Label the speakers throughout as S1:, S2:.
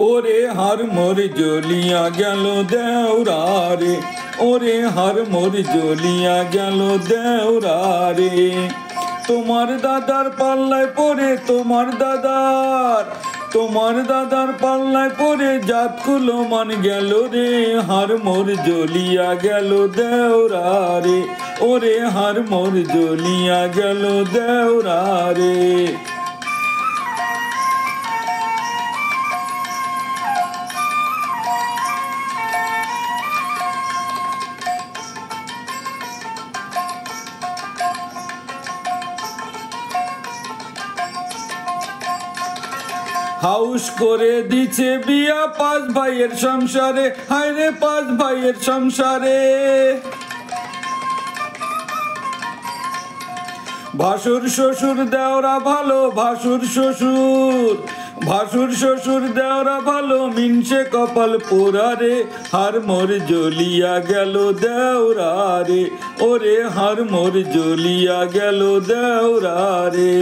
S1: ওরে হার মোর জ্বলিয়া গেল দেওরা রে, ওরে হার মোর জ্বলিয়া গেল দেওরা রে। তোমার দাদার পাল্লায় পড়ে, তোমার দাদার পাল্লায় পড়ে জাত কুলমান গেল রে, হার মোর জ্বলিয়া গেল দেওরা রে, ওরে হার মোর জ্বলিয়া গেল দেওরা রে। হাউস করে দিছে বিয়া পাঁচ ভাইয়ের সংসারে, হায় রে পাঁচ ভাইয়ের সংসারে। ভাসুর শ্বশুর দেওরা ভালো, ভাসুর শ্বশুর দেওরা ভালো, মিনসে কপাল পোড়া রে, হার মোর জ্বলিয়া গেল দেওরা রে, ওরে হার মোর জ্বলিয়া গেল দেওরা রে।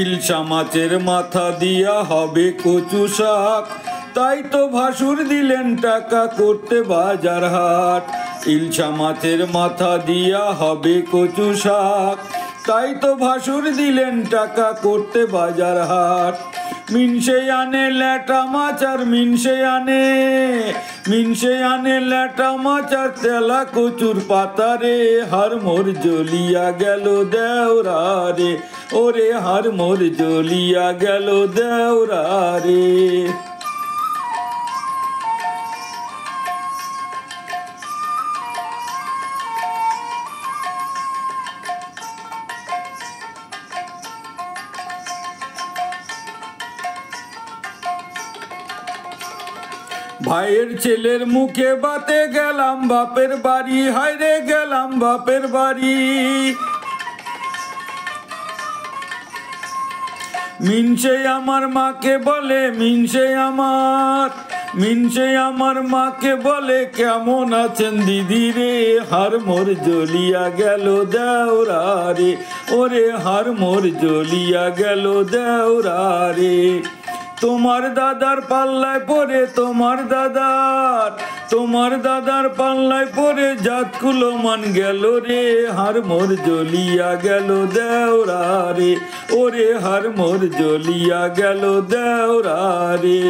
S1: ইলশা মাছের মাথা দিয়া হবে কচু শাক, তাই তো ভাসুর দিলেন টাকা করতে বাজার হাট। ইলশা মাছের মাথা দিয়া হবে কচু শাক, তাই তো ভাসুর দিলেন টাকা করতে বাজার হাট। মিনসে আনে ল্যাটা মাছ আর মিনসে আনে ল্যাটা মাছ আর তেলা কচুর পাতা রে, হার মোর জ্বলিয়া গেল দেওরা রে, ওরে হার মোর জ্বলিয়া গেল দেওরা রে। ভাইয়ের ছেলের মুখে বাতে গেলাম বাপের বাড়ি, হায় রে গেলাম বাপের বাড়ি। মিনসে আমার মাকে বলে, মিনসে আমার মাকে বলে, কেমন আছেন দিদি রে, হার মোর জ্বলিয়া গেল দেওরা রে, ওরে হার মোর জ্বলিয়া গেল দেওরা রে। তোমার দাদার পাল্লায় পড়ে, তোমার দাদার পাল্লায় পড়ে জাত কুলমান গেল রে, হার মোর জ্বলিয়া গেল দেওরা রে, ওরে হার মোর জ্বলিয়া গেল দেওরা রে।